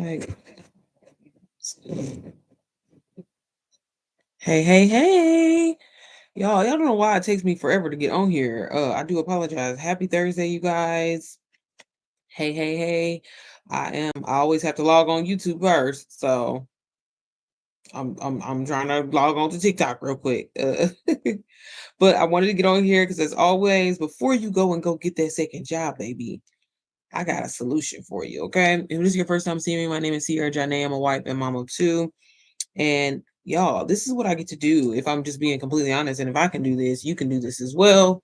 Like, hey. Y'all don't know why it takes me forever to get on here. I do apologize. Happy Thursday, you guys. Hey. I always have to log on YouTube first. So I'm trying to log on to TikTok real quick. But I wanted to get on here because as always, before you go get that second job, baby, I got a solution for you. Okay. If this is your first time seeing me, my name is Sierra Janae. I'm a wife and mom of two. And y'all, this is what I get to do if I'm just being completely honest. And if I can do this, you can do this as well.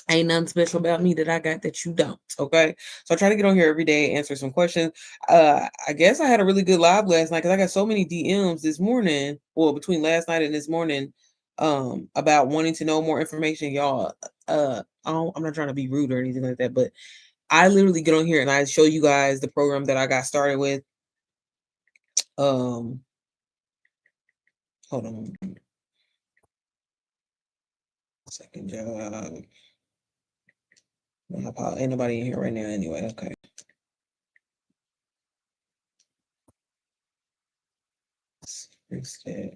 Ain't nothing special about me that I got that you don't. Okay. So I try to get on here every day, answer some questions. I guess I had a really good live last night because I got so many DMs this morning. Well, between last night and this morning, about wanting to know more information. Y'all, I'm not trying to be rude or anything like that, but I literally get on here and I show you guys the program that I got started with. Um, Hold on. Second job. Ain't nobody in here right now anyway. Okay. Fix that.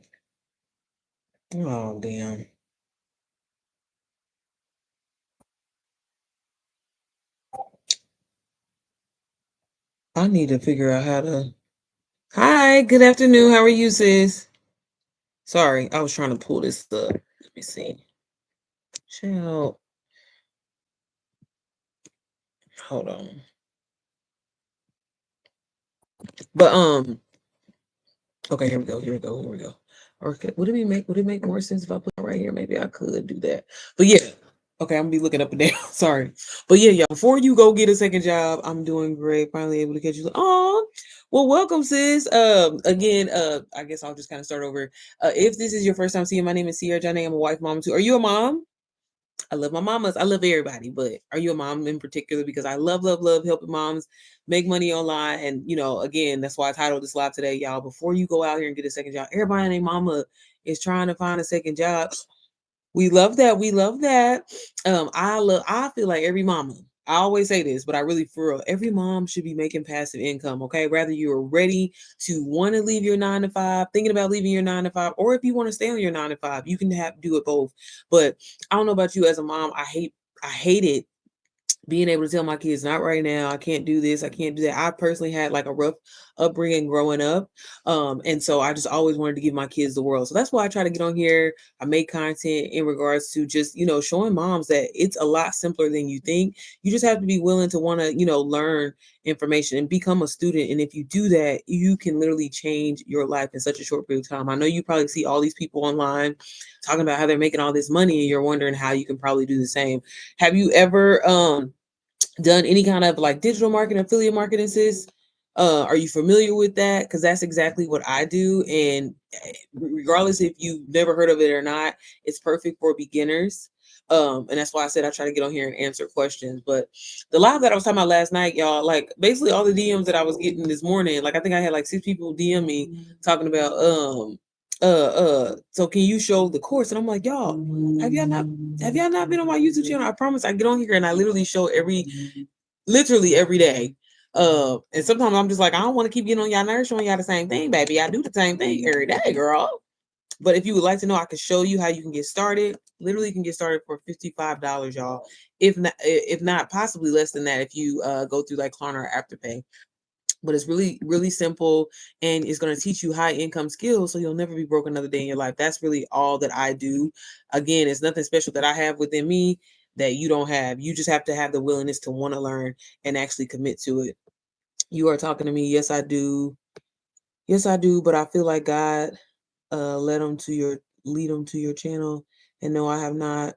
Oh, damn. I need to figure out how to. Hi, good afternoon. How are you, sis? Sorry, I was trying to pull this up. Let me see. Chill. Hold on. But okay, here we go. Okay, would it make more sense if I put it right here? Maybe I could do that. But yeah, okay, I'm gonna be looking up and down. Sorry, but yeah, before you go get a second job, I'm doing great. Finally able to catch you. Oh, well, welcome, sis. Again, I guess I'll just kind of start over. If this is your first time seeing, my name is Sierra Johnny. I'm a wife, mom too. Are you a mom? I love my mamas. I love everybody, but are you a mom in particular? Because I love helping moms make money online. And again, that's why I titled this live today, y'all. Before you go out here and get a second job, everybody and their mama is trying to find a second job. We love that. We love that. I feel like every mama, I always say this, but I really for real, every mom should be making passive income. Okay. Whether you're ready to want to leave your 9 to 5, thinking about leaving your 9 to 5, or if you want to stay on your 9 to 5, you can do it both. But I don't know about you as a mom. I hate it being able to tell my kids not right now, I can't do this, I can't do that. I personally had like a rough upbringing growing up, and so I just always wanted to give my kids the world. So that's why I try to get on here. I make content in regards to just showing moms that it's a lot simpler than you think. You just have to be willing to want to learn information and become a student. And if you do that, you can literally change your life in such a short period of time. I know you probably see all these people online talking about how they're making all this money, and you're wondering how you can probably do the same. Have you ever done any kind of like digital marketing, affiliate marketing, sis? Are you familiar with that? Because that's exactly what I do. And regardless if you've never heard of it or not, it's perfect for beginners. And that's why I said I try to get on here and answer questions. But the live that I was talking about last night, y'all, like basically all the DMs that I was getting this morning, like I think I had like 6 people DM me talking about so can you show the course? And I'm like, y'all, have y'all not been on my YouTube channel? I promise I get on here and I literally show literally every day. And sometimes I'm just like, I don't want to keep getting on y'all nerves showing y'all the same thing, baby. I do the same thing every day, girl. But if you would like to know, I can show you how you can get started. Literally, you can get started for $55, y'all. If not, possibly less than that if you go through like Klarna or Afterpay. But it's really, really simple, and it's going to teach you high income skills so you'll never be broke another day in your life. That's really all that I do. Again, it's nothing special that I have within me that you don't have. You just have to have the willingness to want to learn and actually commit to it. You are talking to me. Yes, I do. Yes, I do. But I feel like God lead them to your channel. And no, I have not.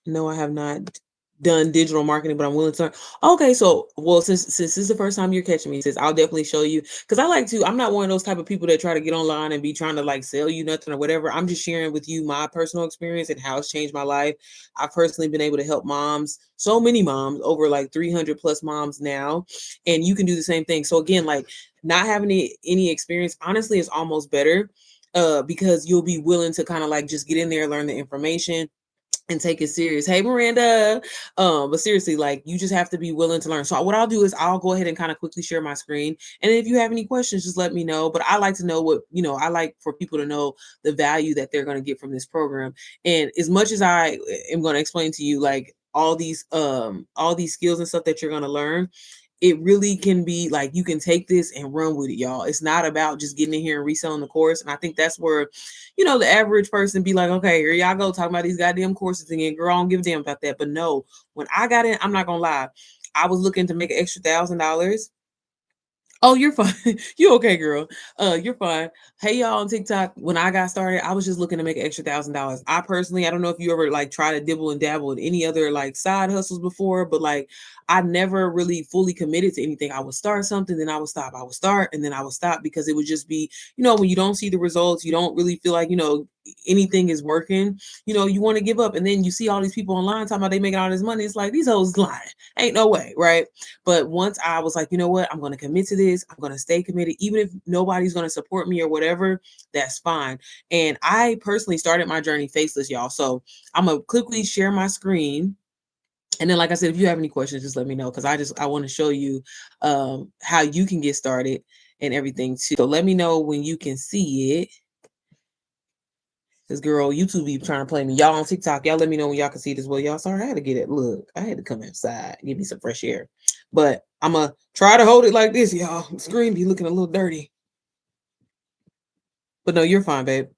No, I have not done digital marketing, but I'm willing to learn. Okay, so well, since this is the first time you're catching me, sis, I'll definitely show you because I like to. I'm not one of those type of people that try to get online and be trying to like sell you nothing or whatever. I'm just sharing with you my personal experience and how it's changed my life. I've personally been able to help moms, so many moms, over like 300 plus moms now, and you can do the same thing. So again, like not having any experience, honestly, is almost better, because you'll be willing to kind of like just get in there, learn the information and take it serious. Hey, Miranda. But seriously, like you just have to be willing to learn. So what I'll do is I'll go ahead and kind of quickly share my screen. And if you have any questions, just let me know. But I like to know what, I like for people to know the value that they're going to get from this program. And as much as I am going to explain to you like all these skills and stuff that you're going to learn, it really can be like you can take this and run with it, y'all. It's not about just getting in here and reselling the course. And I think that's where, the average person be like, okay, here y'all go talking about these goddamn courses again. Girl, I don't give a damn about that. But no, when I got in, I'm not gonna lie, I was looking to make an extra $1,000. Oh, you're fine. You okay, girl? You're fine. Hey, y'all on TikTok. When I got started, I was just looking to make an extra $1,000. I personally, I don't know if you ever like try to dibble and dabble in any other like side hustles before, but like I never really fully committed to anything. I would start something, then I would stop. I would start, and then I would stop because it would just be, when you don't see the results, you don't really feel like anything is working. You want to give up, and then you see all these people online talking about they making all this money. It's like these hoes lying. Ain't no way, right? But once I was like, you know what, I'm going to commit to this. I'm going to stay committed, even if nobody's going to support me or whatever. That's fine. And I personally started my journey faceless, y'all. So I'm gonna quickly share my screen. And then, like I said, if you have any questions, just let me know because I want to show you how you can get started and everything too. So let me know when you can see it. This girl, YouTube be trying to play me. Y'all on TikTok, y'all let me know when y'all can see this. Well, y'all, sorry, I had to get it. Look, I had to come outside, give me some fresh air. But I'm going to try to hold it like this, y'all. The screen be looking a little dirty. But no, you're fine, babe.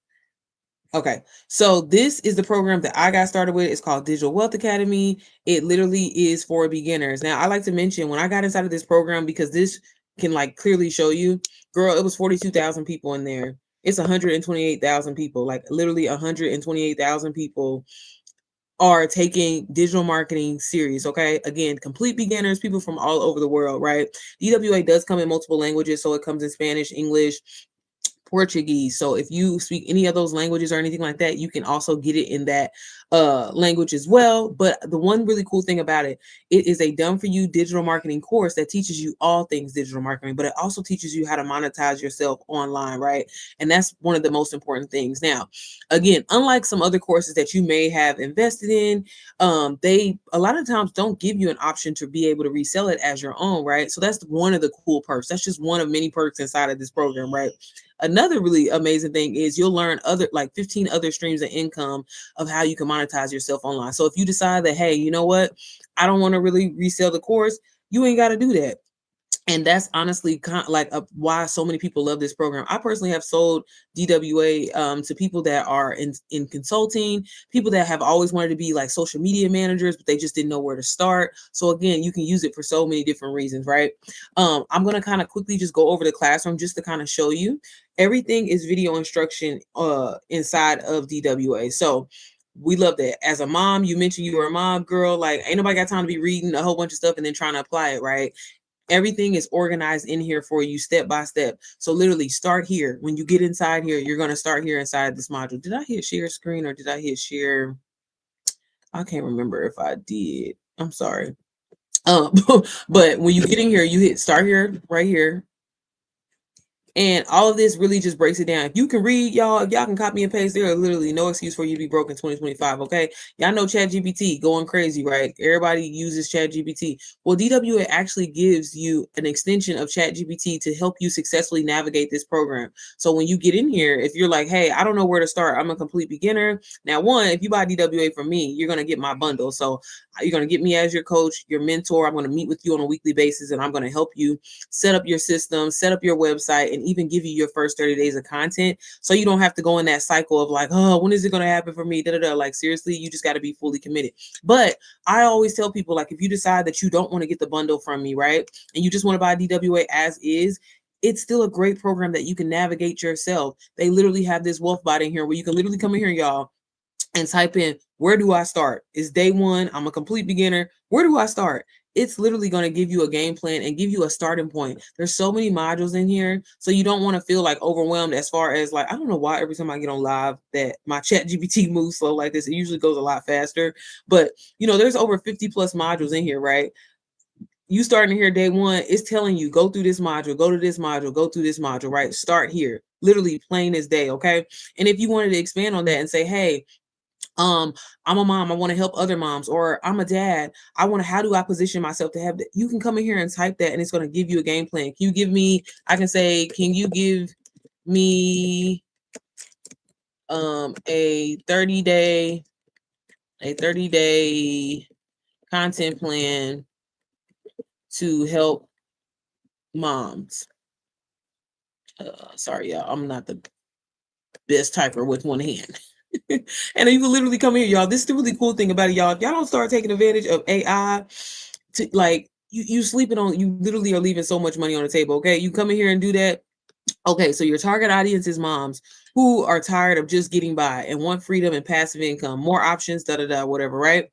Okay, so this is the program that I got started with. It's called Digital Wealth Academy. It literally is for beginners. Now, I like to mention when I got inside of this program, because this can like clearly show you, girl, it was 42,000 people in there. It's 128,000 people, like literally 128,000 people are taking digital marketing serious. Okay, again, complete beginners, people from all over the world, right? DWA does come in multiple languages, so it comes in Spanish, English, Portuguese. So if you speak any of those languages or anything like that, you can also get it in that language as well. But the one really cool thing about it, it is a done for you digital marketing course that teaches you all things digital marketing, but it also teaches you how to monetize yourself online, right? And that's one of the most important things. Now, again, unlike some other courses that you may have invested in, they a lot of times don't give you an option to be able to resell it as your own, right? So that's one of the cool perks. That's just one of many perks inside of this program, right? Another really amazing thing is you'll learn other like 15 other streams of income of how you can monetize yourself online. So if you decide that, hey, you know what, I don't want to really resell the course, you ain't got to do that. And that's honestly kind of like why so many people love this program. I personally have sold DWA to people that are in consulting, people that have always wanted to be like social media managers, but they just didn't know where to start. So again, you can use it for so many different reasons, right? I'm going to kind of quickly just go over the classroom just to kind of show you. Everything is video instruction inside of DWA. So we love that. As a mom, you mentioned you were a mom, girl. Like, ain't nobody got time to be reading a whole bunch of stuff and then trying to apply it, right? Everything is organized in here for you step by step. So literally start here. When you get inside here, you're going to start here inside this module. Did I hit share screen or did I hit share? I can't remember if I did. I'm sorry. But when you get in here, you hit start here, right here. And all of this really just breaks it down. If you can read, y'all, if y'all can copy and paste, there are literally no excuse for you to be broke in 2025, okay? Y'all know ChatGPT going crazy, right? Everybody uses ChatGPT. Well, DWA actually gives you an extension of ChatGPT to help you successfully navigate this program. So when you get in here, if you're like, hey, I don't know where to start, I'm a complete beginner. Now, one, if you buy DWA from me, you're going to get my bundle. So you're going to get me as your coach, your mentor. I'm going to meet with you on a weekly basis, and I'm going to help you set up your system, set up your website, and even give you your first 30 days of content. So you don't have to go in that cycle of like, oh, when is it going to happen for me? Like, seriously, you just got to be fully committed. But I always tell people, like, if you decide that you don't want to get the bundle from me, right, and you just want to buy DWA as is, it's still a great program that you can navigate yourself. They literally have this wealth bot in here where you can literally come in here, y'all, and type in, where do I start? It's day one. I'm a complete beginner. Where do I start? It's literally going to give you a game plan and give you a starting point. There's so many modules in here. So you don't want to feel like overwhelmed as far as like, I don't know why every time I get on live that my ChatGPT moves slow like this. It usually goes a lot faster. But, there's over 50 plus modules in here, right? You starting here day one, it's telling you, go through this module, go to this module, go through this module, right? Start here. Literally plain as day, okay? And if you wanted to expand on that and say, hey, I'm a mom, I want to help other moms, or I'm a dad, I want to, how do I position myself to have that? You can come in here and type that and it's going to give you a game plan. Can you give me, I can say, can you give me a 30-day content plan to help moms. Sorry, y'all, I'm not the best typer with one hand. And you can literally come here, y'all. This is the really cool thing about it, y'all. If y'all don't start taking advantage of AI, to like you sleeping on, you literally are leaving so much money on the table. Okay, you come in here and do that. Okay, so your target audience is moms who are tired of just getting by and want freedom and passive income, more options, whatever, right?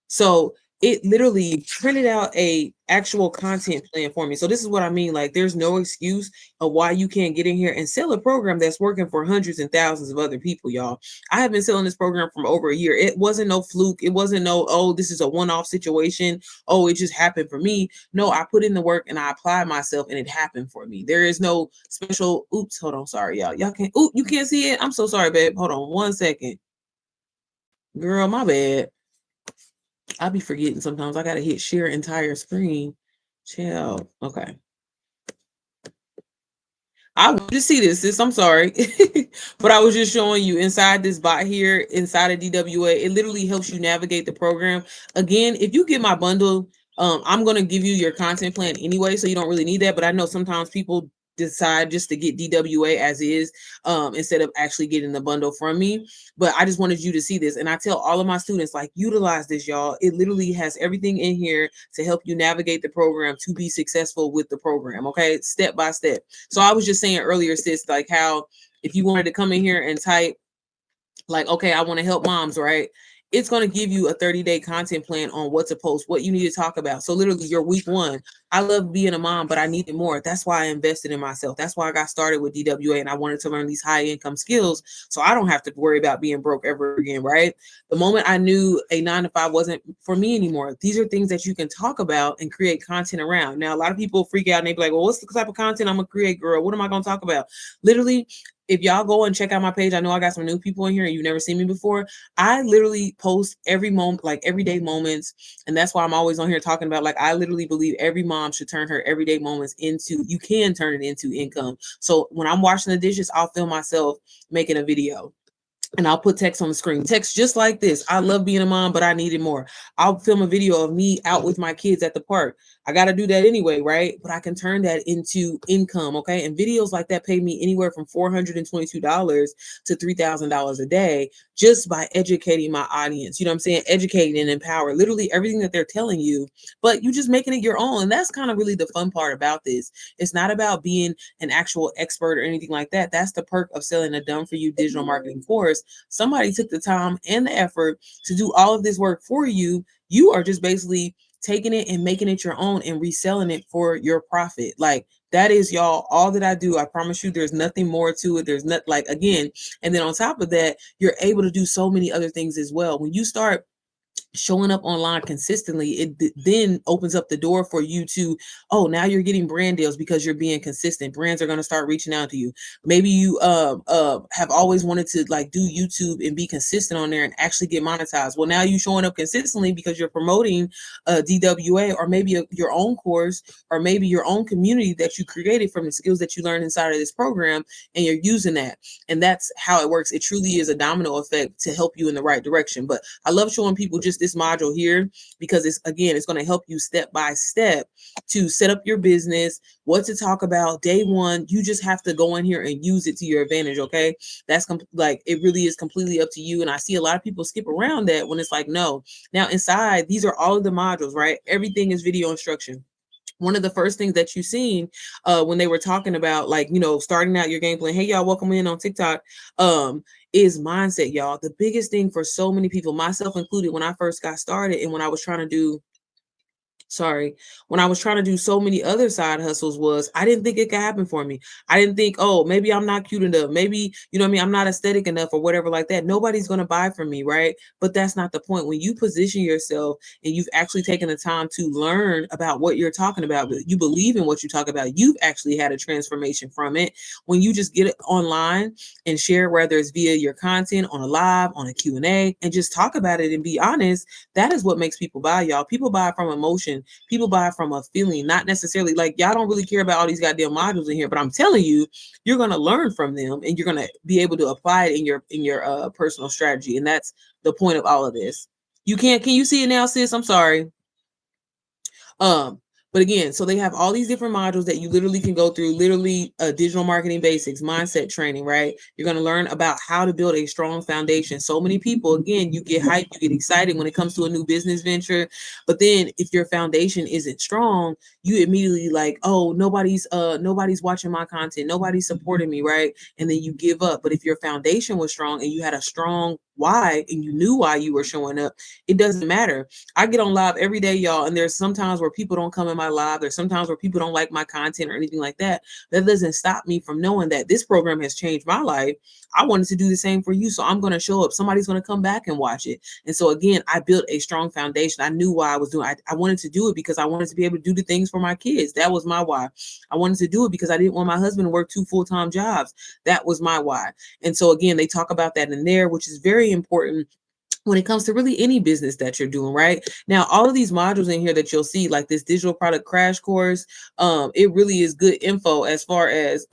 So it literally printed out a actual content plan for me. So this is what I mean. Like, there's no excuse of why you can't get in here and sell a program that's working for hundreds and thousands of other people, y'all. I have been selling this program for over a year. It wasn't no fluke. It wasn't no, oh, this is a one-off situation. Oh, it just happened for me. No, I put in the work and I applied myself and it happened for me. There is no special, oops, hold on. Sorry, y'all. Y'all can't, you can't see it. I'm so sorry, babe. Hold on 1 second. Girl, my bad. I be forgetting sometimes. I gotta hit share entire screen. Chill. Okay. I want to see this, sis. I'm sorry. But I was just showing you inside this bot here, inside of DWA, it literally helps you navigate the program. Again, if you get my bundle, I'm gonna give you your content plan anyway, so you don't really need that. But I know sometimes people decide just to get DWA as is, instead of actually getting the bundle from me. But I just wanted you to see this. And I tell all of my students, like, utilize this, y'all. It literally has everything in here to help you navigate the program to be successful with the program. Okay, step by step. So I was just saying earlier, sis, like how if you wanted to come in here and type, like, okay, I want to help moms, right? It's going to give you a 30-day content plan on what to post, what you need to talk about. So literally your week 1, I love being a mom, but I needed more. That's why I invested in myself. That's why I got started with DWA, and I wanted to learn these high income skills so I don't have to worry about being broke ever again, right? The moment I knew a 9 to 5 wasn't for me anymore, these are things that you can talk about and create content around. Now, a lot of people freak out and they be like, well, what's the type of content I'm going to create, girl? What am I going to talk about? Literally, if y'all go and check out my page, I know I got some new people in here and you've never seen me before. I literally post every moment, like everyday moments. And that's why I'm always on here talking about, like, I literally believe every mom should turn her everyday moments into, you can turn it into income. So when I'm washing the dishes, I'll film myself making a video. And I'll put text on the screen. Text just like this. I love being a mom, but I needed more. I'll film a video of me out with my kids at the park. I got to do that anyway, right? But I can turn that into income, okay? And videos like that pay me anywhere from $422 to $3,000 a day just by educating my audience. You know what I'm saying? Educating and empower literally everything that they're telling you, but you just making it your own. And that's kind of really the fun part about this. It's not about being an actual expert or anything like that. That's the perk of selling a done for you digital marketing course. Somebody took the time and the effort to do all of this work for you. You are just basically taking it and making it your own and reselling it for your profit. Like, that is, y'all, all that I do. I promise you, there's nothing more to it. There's not, like, again, and then on top of that, you're able to do so many other things as well. When you start showing up online consistently, it then opens up the door for you to, oh, now you're getting brand deals because you're being consistent. Brands are going to start reaching out to you. Maybe you have always wanted to, like, do YouTube and be consistent on there and actually get monetized. Well, now you showing up consistently because you're promoting DWA, or maybe your own course, or maybe your own community that you created from the skills that you learned inside of this program, and you're using that. And that's how it works. It truly is a domino effect to help you in the right direction. But I love showing people just this module here because it's going to help you step by step to set up your business, what to talk about day one. You just have to go in here and use it to your advantage. Okay. That's like, it really is completely up to you. And I see a lot of people skip around that when it's like, no, now inside, these are all of the modules, right? Everything is video instruction. One of the first things that you seen when they were talking about, like, starting out your game plan, hey, y'all, welcome in on TikTok, is mindset, y'all. The biggest thing for so many people, myself included, when I first got started and when I was trying to do sorry, when I was trying to do so many other side hustles was I didn't think it could happen for me. I didn't think, oh, maybe I'm not cute enough. Maybe, you know what I mean? I'm not aesthetic enough or whatever like that. Nobody's going to buy from me, right? But that's not the point. When you position yourself and you've actually taken the time to learn about what you're talking about, you believe in what you talk about, you've actually had a transformation from it. When you just get it online and share, whether it's via your content on a live, on a Q&A, and just talk about it and be honest, that is what makes people buy, y'all. People buy from emotion. People buy from a feeling, not necessarily like y'all don't really care about all these goddamn modules in here, but I'm telling you, you're going to learn from them and you're going to be able to apply it in your personal strategy. And that's the point of all of this. Can you see it now, sis? I'm sorry. But again, so they have all these different modules that you literally can go through, literally digital marketing basics, mindset training, right? You're going to learn about how to build a strong foundation. So many people, again, you get hyped, you get excited when it comes to a new business venture. But then if your foundation isn't strong, you immediately like, oh, nobody's watching my content. Nobody's supporting me, right? And then you give up. But if your foundation was strong and you had a strong why and you knew why you were showing up, it doesn't matter. I get on live every day, y'all, and there's sometimes where people don't come in my live. There's sometimes where people don't like my content or anything like that. That doesn't stop me from knowing that this program has changed my life. I wanted to do the same for you, so I'm going to show up. Somebody's going to come back and watch it. And so again, I built a strong foundation. I knew why I was doing it. I wanted to do it because I wanted to be able to do the things for my kids. That was my why. I wanted to do it because I didn't want my husband to work 2 full-time jobs. That was my why. And so again, they talk about that in there, which is very important when it comes to really any business that you're doing, right? Now, all of these modules in here that you'll see, like this digital product crash course, it really is good info as far as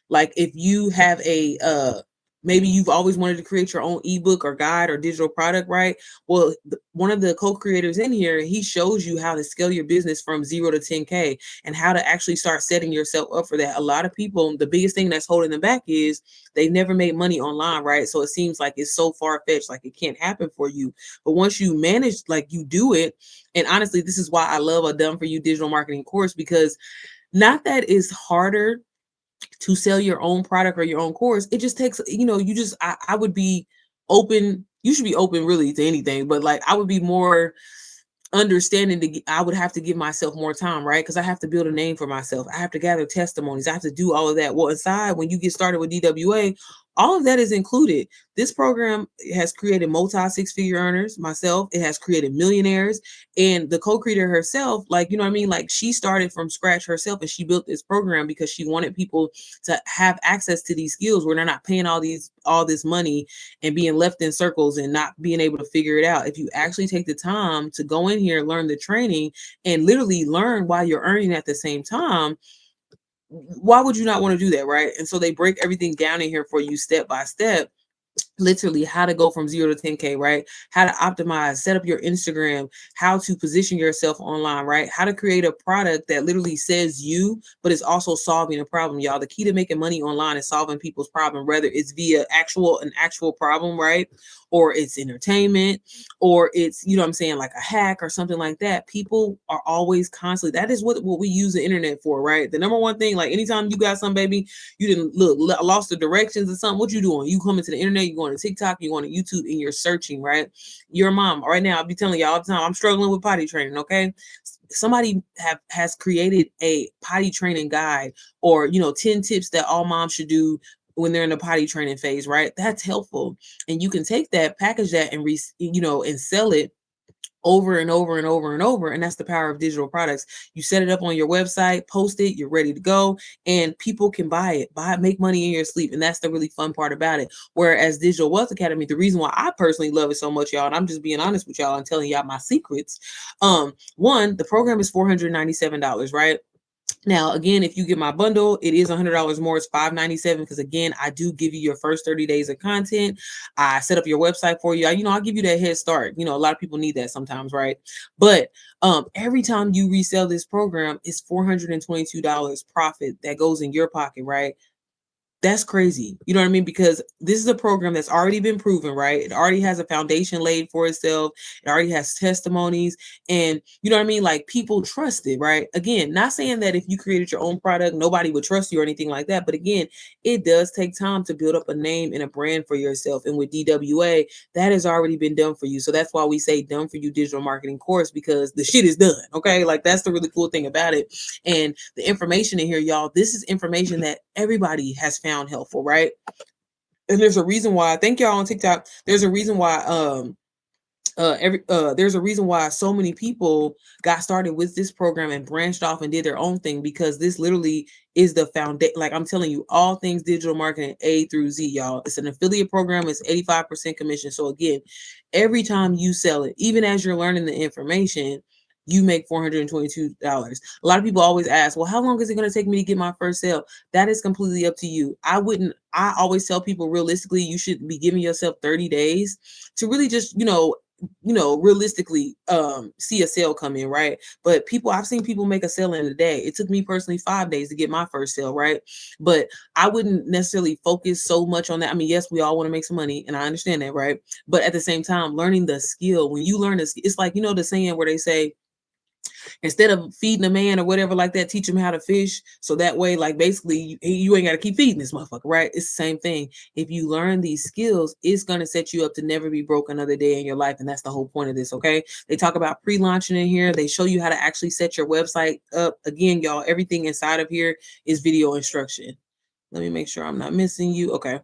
like if you have a maybe you've always wanted to create your own ebook or guide or digital product, right? Well, one of the co-creators in here, he shows you how to scale your business from 0 to 10K and how to actually start setting yourself up for that. A lot of people, the biggest thing that's holding them back is they've never made money online, right? So it seems like it's so far-fetched, like it can't happen for you. But once you manage, like you do it, and honestly, this is why I love a done for you digital marketing course, because not that it's harder to sell your own product or your own course. It just takes, I would be open. You should be open really to anything, but like I would be more understanding I would have to give myself more time, right? Because I have to build a name for myself. I have to gather testimonies. I have to do all of that. Well, inside, when you get started with DWA, all of that is included. This program has created multi-six-figure earners, myself. It has created millionaires. And the co-creator herself, like, you know what I mean? Like she started from scratch herself and she built this program because she wanted people to have access to these skills where they're not paying all this money and being left in circles and not being able to figure it out. If you actually take the time to go in here, learn the training, and literally learn while you're earning at the same time, why would you not want to do that, right? And so they break everything down in here for you step by step. Literally how to go from 0 to 10K, right? How to optimize, set up your Instagram, how to position yourself online, right? How to create a product that literally says you, but it's also solving a problem, y'all. The key to making money online is solving people's problem, whether it's via an actual problem, right? Or it's entertainment, or it's, you know what I'm saying, like a hack or something like that. People are always constantly, that is what we use the internet for, right? The number one thing, like anytime you got something, baby, you didn't lost the directions or something, what you doing? You come into the internet, you going to TikTok, you going to YouTube, and you're searching, right? Your mom right now, I'll be telling y'all all the time, I'm struggling with potty training, okay? Somebody has created a potty training guide, or 10 tips that all moms should do when they're in the potty training phase, right? That's helpful. And you can take that, package that, and and sell it over and over and over and over. And that's the power of digital products. You set it up on your website, post it, you're ready to go, and people can buy it, make money in your sleep. And that's the really fun part about it. Whereas Digital Wealth Academy, the reason why I personally love it so much, y'all, and I'm just being honest with y'all and telling y'all my secrets. One, the program is $497, right? Now, again, if you get my bundle, it is $100 more. It's $597 because, again, I do give you your first 30 days of content. I set up your website for you. I'll give you that head start. A lot of people need that sometimes, right? But every time you resell this program, it's $422 profit that goes in your pocket, right? That's crazy. You know what I mean? Because this is a program that's already been proven, right? It already has a foundation laid for itself. It already has testimonies. And you know what I mean? Like people trust it, right? Again, not saying that if you created your own product, nobody would trust you or anything like that. But again, it does take time to build up a name and a brand for yourself. And with DWA, that has already been done for you. So that's why we say done for you digital marketing course, because the shit is done. Okay. Like that's the really cool thing about it. And the information in here, y'all, this is information that everybody has found helpful, right? And there's a reason why, thank y'all on TikTok. There's a reason why there's a reason why so many people got started with this program and branched off and did their own thing, because this literally is the foundation. Like I'm telling you, all things digital marketing A through Z, y'all. It's an affiliate program. It's 85% commission. So again, every time you sell it, even as you're learning the information, you make $422. A lot of people always ask, well, how long is it going to take me to get my first sale? That is completely up to you. I always tell people realistically, you should be giving yourself 30 days to really just, realistically see a sale come in, right? But I've seen people make a sale in a day. It took me personally 5 days to get my first sale, right? But I wouldn't necessarily focus so much on that. I mean, yes, we all want to make some money, and I understand that, right? But at the same time, learning the skill, when you learn this, it's like, the saying where they say, instead of feeding a man or whatever like that, teach him how to fish. So that way, like basically you ain't got to keep feeding this motherfucker, right? It's the same thing. If you learn these skills, it's going to set you up to never be broke another day in your life. And that's the whole point of this. Okay. They talk about pre-launching in here. They show you how to actually set your website up. Again, y'all, everything inside of here is video instruction. Let me make sure I'm not missing you. Okay.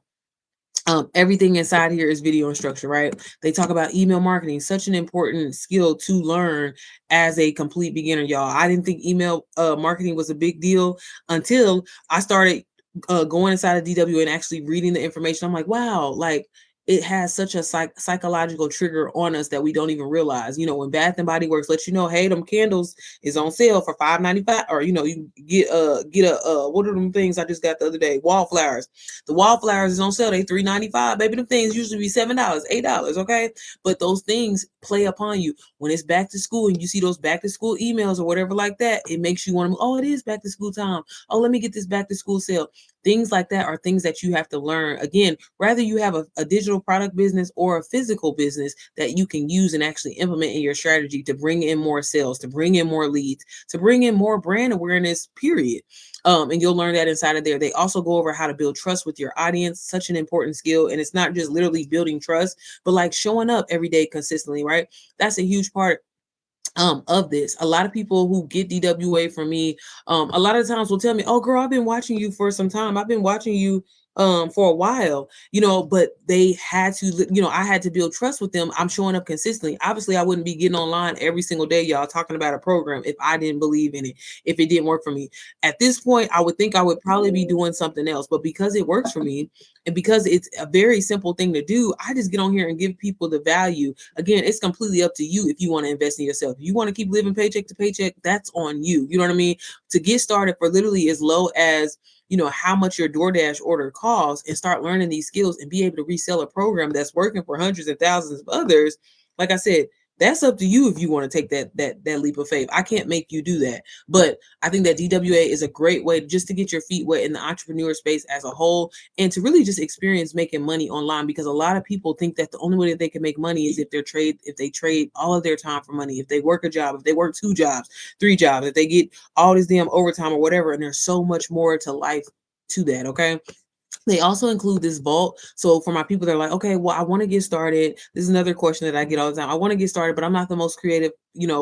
Everything inside here is video instruction, right? They talk about email marketing, such an important skill to learn as a complete beginner, y'all. I didn't think email marketing was a big deal until I started going inside of DW and actually reading the information. I'm like, wow, like it has such a psychological trigger on us that we don't even realize. When Bath and Body Works lets you know, hey, them candles is on sale for $5.95, or you get a what are them things I just got the other day? Wallflowers. The wallflowers is on sale. They $3.95. Baby, them things usually be $7, $8. Okay, but those things play upon you when it's back to school and you see those back to school emails or whatever like that. It makes you want to. Oh, it is back to school time. Oh, let me get this back to school sale. Things like that are things that you have to learn. Again, whether you have a digital product business or a physical business that you can use and actually implement in your strategy to bring in more sales, to bring in more leads, to bring in more brand awareness, period. And you'll learn that inside of there. They also go over how to build trust with your audience, such an important skill. And it's not just literally building trust, but like showing up every day consistently, right? That's a huge part of this. A lot of people who get DWA from me, a lot of times will tell me, oh girl, I've been watching you for some time. I've been watching you for a while, but they had to, I had to build trust with them. I'm showing up consistently. Obviously, I wouldn't be getting online every single day, y'all, talking about a program if I didn't believe in it, if it didn't work for me. At this point, I would think I would probably be doing something else, but because it works for me and because it's a very simple thing to do, I just get on here and give people the value. Again, it's completely up to you if you want to invest in yourself. If you want to keep living paycheck to paycheck, that's on you. You know what I mean? To get started for literally as low as how much your DoorDash order costs, and start learning these skills and be able to resell a program that's working for hundreds and thousands of others. Like I said, that's up to you if you want to take that leap of faith. I can't make you do that. But I think that DWA is a great way just to get your feet wet in the entrepreneur space as a whole, and to really just experience making money online, because a lot of people think that the only way that they can make money is if they trade all of their time for money, if they work a job, if they work 2 jobs, 3 jobs, if they get all this damn overtime or whatever. And there's so much more to life to that. Okay. They also include this vault. So for my people that are like, okay, well, I want to get started. This is another question that I get all the time. I want to get started, but I'm not the most creative,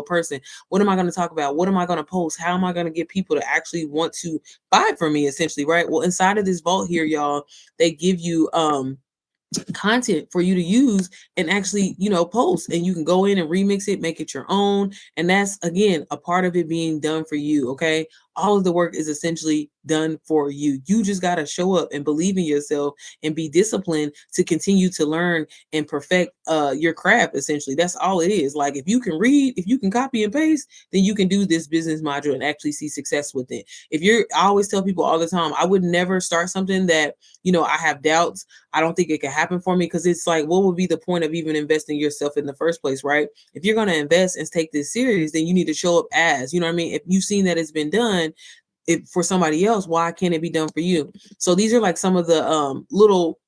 person. What am I going to talk about? What am I going to post? How am I going to get people to actually want to buy from me, essentially, right? Well, inside of this vault here, y'all, they give you content for you to use and actually post, and you can go in and remix it, make it your own. And that's again a part of it being done for you. Okay, all of the work is essentially done for you. You just got to show up and believe in yourself and be disciplined to continue to learn and perfect your craft. Essentially, that's all it is. Like if you can read, if you can copy and paste, then you can do this business module and actually see success with it. I always tell people all the time, I would never start something that I have doubts. I don't think it can happen for me, because it's like, what would be the point of even investing yourself in the first place, right? If you're going to invest and take this serious, then you need to show up as, you know what I mean? If you've seen that it's been done, if for somebody else, why can't it be done for you? So these are like some of the little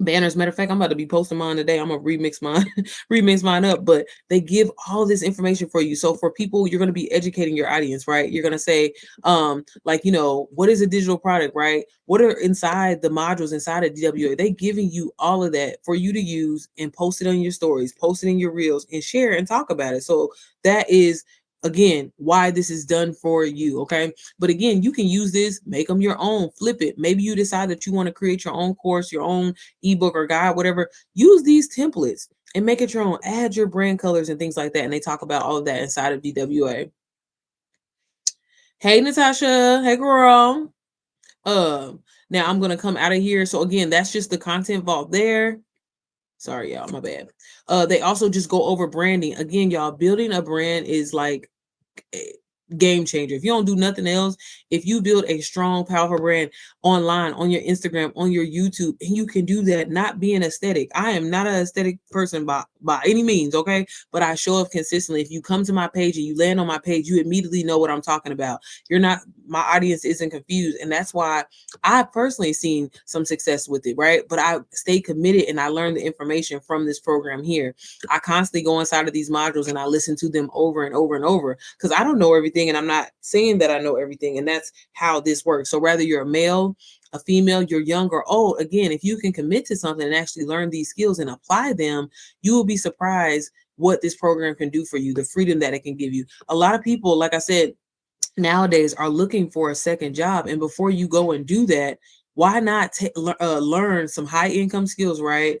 banners. Matter of fact, I'm about to be posting mine today. I'm gonna remix mine, remix mine up. But they give all this information for you. So for people, you're gonna be educating your audience, right? You're gonna say, like, what is a digital product, right? What are inside the modules inside of DWA? They giving you all of that for you to use and post it on your stories, post it in your reels, and share and talk about it. So that is again why this is done for you. Okay. But again, you can use this, make them your own, flip it. Maybe you decide that you want to create your own course, your own ebook or guide, whatever. Use these templates and make it your own. Add your brand colors and things like that. And they talk about all of that inside of DWA. Hey, Natasha. Hey, girl. Now I'm gonna come out of here. So again, that's just the content vault there. Sorry, y'all, my bad. They also just go over branding. Again, y'all, building a brand is like game changer. If you don't do nothing else, if you build a strong, powerful brand online, on your Instagram, on your YouTube, and you can do that not being aesthetic. I am not an aesthetic person by any means, okay? But I show up consistently. If you come to my page and you land on my page, you immediately know what I'm talking about. You're not, my audience isn't confused. And that's why I personally seen some success with it, right? But I stay committed and I learned the information from this program here. I constantly go inside of these modules and I listen to them over and over and over because I don't know everything and I'm not saying that I know everything. And that's how this works. So whether you're a male, a female, you're young or old, again, if you can commit to something and actually learn these skills and apply them, you will be surprised what this program can do for you, the freedom that it can give you. A lot of people, like I said, nowadays are looking for a second job. And before you go and do that, why not learn some high income skills, right?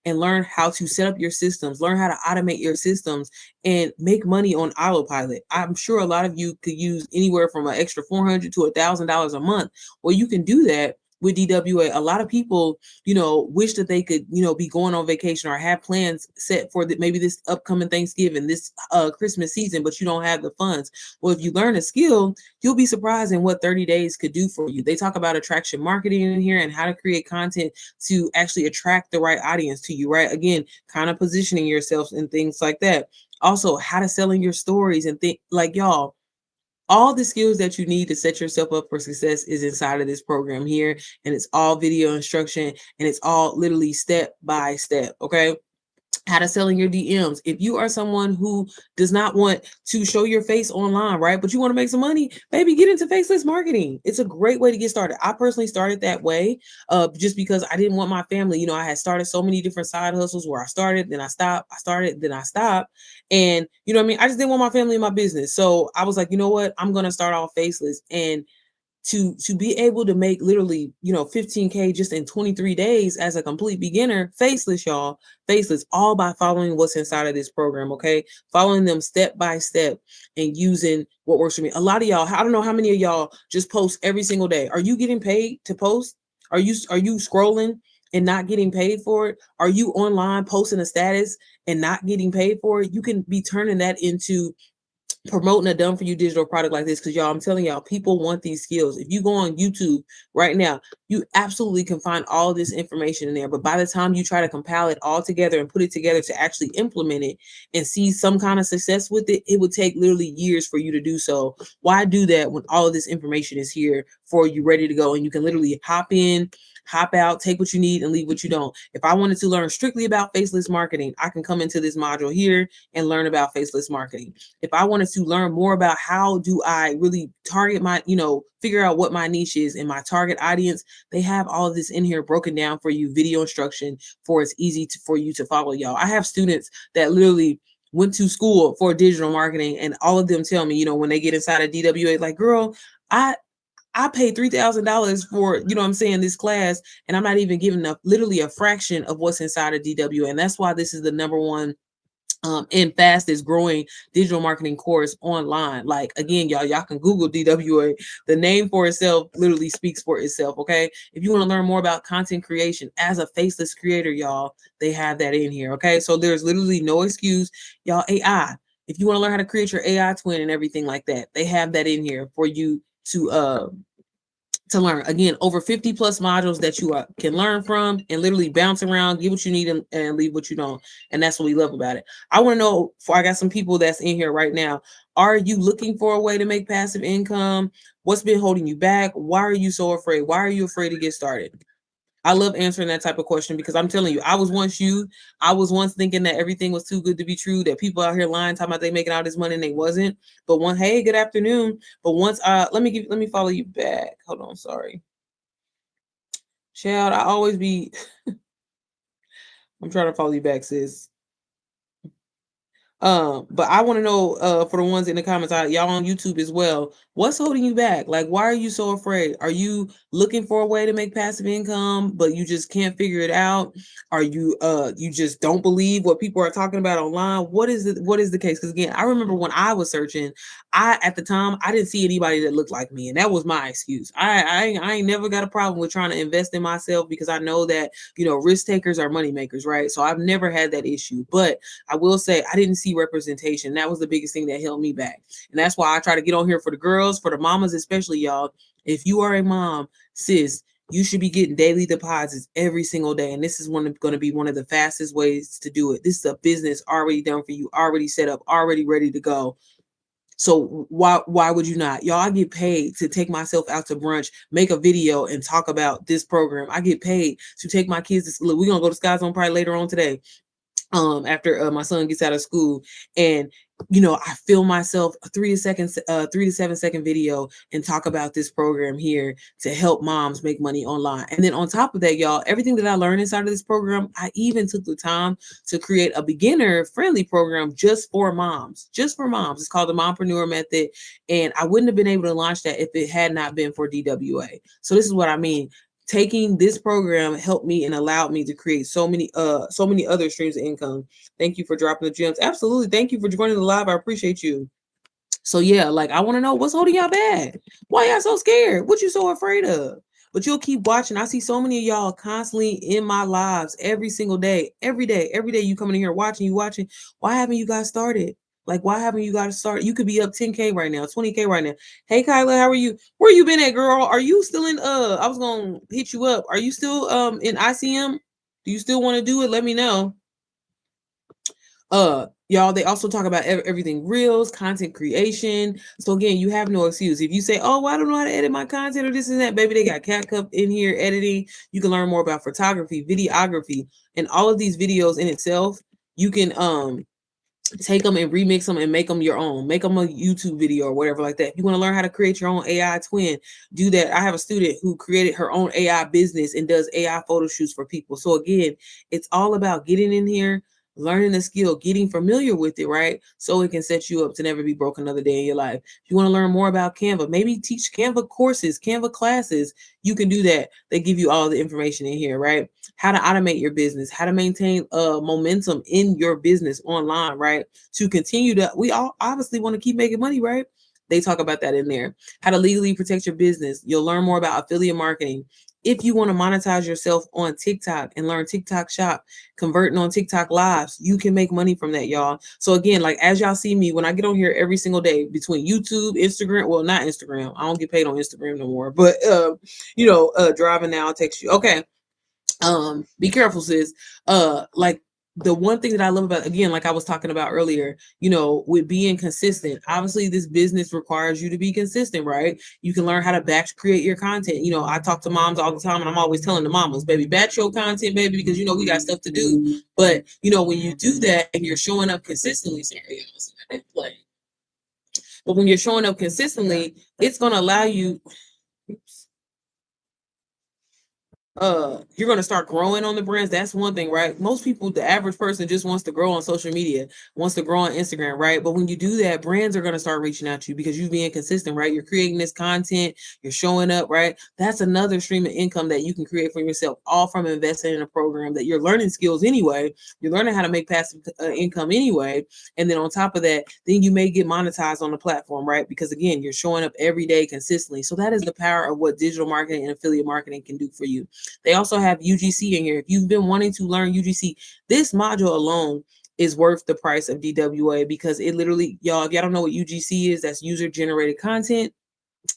And learn how to set up your systems, learn how to automate your systems and make money on autopilot. I'm sure a lot of you could use anywhere from an extra $400 to $1,000 a month. Well, you can do that with DWA. A lot of people, wish that they could, be going on vacation or have plans set for maybe this upcoming Thanksgiving, this Christmas season, but you don't have the funds. Well, if you learn a skill, you'll be surprised in what 30 days could do for you. They talk about attraction marketing in here and how to create content to actually attract the right audience to you, right? Again, kind of positioning yourself and things like that. Also, how to sell in your stories and think like y'all. All the skills that you need to set yourself up for success is inside of this program here. And it's all video instruction and it's all literally step by step. Okay. How to sell in your DMs. If you are someone who does not want to show your face online, right? But you want to make some money, baby, get into faceless marketing. It's a great way to get started. I personally started that way just because I didn't want my family. I had started so many different side hustles where I started, then I stopped. I started, then I stopped. And you know what I mean? I just didn't want my family in my business. So I was like, you know what? I'm going to start off faceless. And to be able to make literally 15K just in 23 days as a complete beginner, faceless, y'all, faceless, all by following what's inside of this program. Okay, following them step by step and using what works for me. A lot of y'all, I don't know how many of y'all just post every single day. Are you getting paid to post? Are you scrolling and not getting paid for it? Are you online posting a status and not getting paid for it? You can be turning that into promoting a done for you digital product like this, because y'all, I'm telling y'all, people want these skills. If you go on YouTube right now, you absolutely can find all this information in there. But by the time you try to compile it all together and put it together to actually implement it and see some kind of success with it, it would take literally years for you to do so. Why do that when all of this information is here for you, ready to go, and you can literally hop in, hop out, take what you need and leave what you don't. If I wanted to learn strictly about faceless marketing, I can come into this module here and learn about faceless marketing. If I wanted to learn more about how do I really target my, figure out what my niche is and my target audience, they have all of this in here broken down for you, video instruction for it's easy for you to follow, y'all. I have students that literally went to school for digital marketing, and all of them tell me, when they get inside of DWA, like, girl, I paid $3,000 for, I'm saying, this class, and I'm not even giving up literally a fraction of what's inside of DWA. And that's why this is the number one and fastest growing digital marketing course online. Like, again, y'all can Google DWA. The name for itself literally speaks for itself. Okay. If you want to learn more about content creation as a faceless creator, y'all, they have that in here. Okay. So there's literally no excuse, y'all. AI. If you want to learn how to create your AI twin and everything like that, they have that in here for you to to learn. Again, over 50 plus modules that you can learn from and literally bounce around, get what you need and leave what you don't. And that's what we love about it. I want to know, I got some people that's in here right now. Are you looking for a way to make passive income? What's been holding you back? Why are you so afraid? Why are you afraid to get started? I love answering that type of question because I'm telling you, I was once you. I was once thinking that everything was too good to be true, that people out here lying, talking about they making all this money and they wasn't. But hey, good afternoon. But once let me follow you back. Hold on, sorry. Child, I always be I'm trying to follow you back, sis. But I want to know for the ones in the comments, y'all on YouTube as well, what's holding you back? Like, why are you so afraid? Are you looking for a way to make passive income, but you just can't figure it out? Are you you just don't believe what people are talking about online? What is it? What is the case? Because again, I remember when I was searching, at the time I didn't see anybody that looked like me, and that was my excuse. I ain't never got a problem with trying to invest in myself because I know that risk takers are money makers, right? So I've never had that issue. But I will say I didn't see representation. That was the biggest thing that held me back. And that's why I try to get on here for the girls, for the mamas, especially y'all. If you are a mom, sis, you should be getting daily deposits every single day. And this is going to be one of the fastest ways to do it. This is a business already done for you, already set up, already ready to go. So why would you not? Y'all, I get paid to take myself out to brunch, make a video, and talk about this program. I get paid to take my kids to school. We're gonna go to Sky Zone probably later on today. After my son gets out of school, and I film myself a 3 to 7 second video and talk about this program here to help moms make money online. And then on top of that, y'all, everything that I learned inside of this program, I even took the time to create a beginner friendly program just for moms. It's called the Mompreneur Method, and I wouldn't have been able to launch that if it had not been for DWA. So this is what I mean. Taking this program helped me and allowed me to create so many other streams of income. Thank you for dropping the gems. Absolutely. Thank you for joining the live. I appreciate you. So yeah, like I want to know what's holding y'all back. Why y'all so scared? What you so afraid of? But you'll keep watching. I see so many of y'all constantly in my lives every single day, every day you coming in here watching. Why haven't you guys started? Like, why haven't you guys started? You could be up 10K right now, 20K right now. Hey, Kyla, how are you? Where you been at, girl? Are you still in, I was going to hit you up. Are you still in ICM? Do you still want to do it? Let me know. Y'all, they also talk about everything reels, content creation. So again, you have no excuse. If you say, oh, well, I don't know how to edit my content or this and that, baby, they got CapCut in here editing. You can learn more about photography, videography, and all of these videos in itself. You can take them and remix them and make them your own. Make them a YouTube video or whatever like that. If you want to learn how to create your own AI twin, do that. I have a student who created her own AI business and does AI photo shoots for people. So again, it's all about getting in here, learning the skill, getting familiar with it, right? So it can set you up to never be broke another day in your life. If you want to learn more about Canva, maybe teach Canva courses, Canva classes, you can do that. They give you all the information in here, right? How to automate your business, how to maintain momentum in your business online, right? To continue to, we all obviously want to keep making money, right? They talk about that in there. How to legally protect your business. You'll learn more about affiliate marketing. If you want to monetize yourself on TikTok and learn TikTok shop, converting on TikTok lives, you can make money from that, y'all. So again, like as y'all see me, when I get on here every single day between YouTube, Instagram, well, not Instagram. I don't get paid on Instagram no more, but driving now takes you. Okay. Be careful, sis. Like the one thing that I love about, again, like I was talking about earlier, with being consistent, obviously this business requires you to be consistent, right? You can learn how to batch create your content. I talk to moms all the time and I'm always telling the mamas, baby, batch your content, baby, because we got stuff to do. But when you do that and you're showing up consistently, but when you're showing up consistently, it's going to allow you, you're going to start growing on the brands. That's one thing, right? Most people, the average person just wants to grow on social media, wants to grow on Instagram, right? But when you do that, brands are going to start reaching out to you because you're being consistent, right? You're creating this content, you're showing up, right? That's another stream of income that you can create for yourself, all from investing in a program that you're learning skills anyway. You're learning how to make passive income anyway. And then on top of that, then you may get monetized on the platform, right? Because again, you're showing up every day consistently. So that is the power of what digital marketing and affiliate marketing can do for you. They also have UGC in here. If you've been wanting to learn UGC, this module alone is worth the price of DWA because it literally, y'all, if y'all don't know what UGC is, that's user generated content.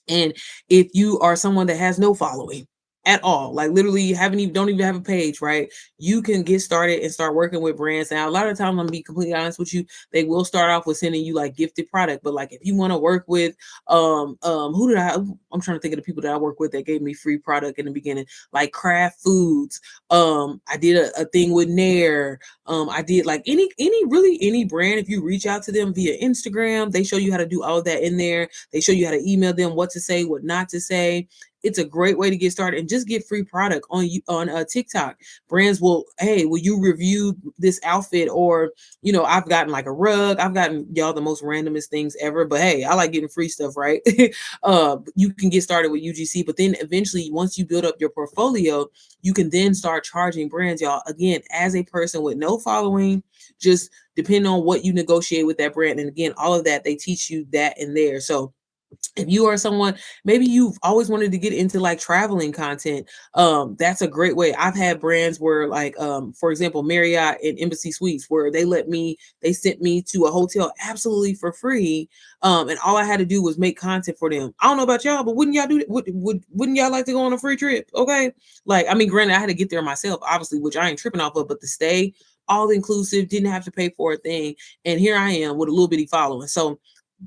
And if you are someone that has no following at all, like literally don't even have a page, right? You can get started and start working with brands. Now, a lot of times, I'm gonna be completely honest with you, they will start off with sending you like gifted product. But like if you want to work with who did I'm trying to think of the people that I work with that gave me free product in the beginning, like Kraft Foods. I did a thing with Nair. I did like any brand. If you reach out to them via Instagram, they show you how to do all of that in there. They show you how to email them what to say, what not to say. It's a great way to get started and just get free product on TikTok. Brands will, hey, will you review this outfit? Or, I've gotten like a rug. I've gotten y'all the most randomest things ever. But hey, I like getting free stuff, right? You can get started with UGC, but then eventually, once you build up your portfolio, you can then start charging brands, y'all. Again, as a person with no following, just depending on what you negotiate with that brand. And again, all of that, they teach you that in there. So if you are someone, maybe you've always wanted to get into like traveling content, that's a great way. I've had brands where like for example, Marriott and Embassy Suites, where they sent me to a hotel absolutely for free, and all I had to do was make content for them. I don't know about y'all, but wouldn't y'all do that? Wouldn't y'all like to go on a free trip? Okay, like, I mean, granted, I had to get there myself, obviously, which I ain't tripping off of, but the stay, all inclusive, didn't have to pay for a thing, and here I am with a little bitty following. So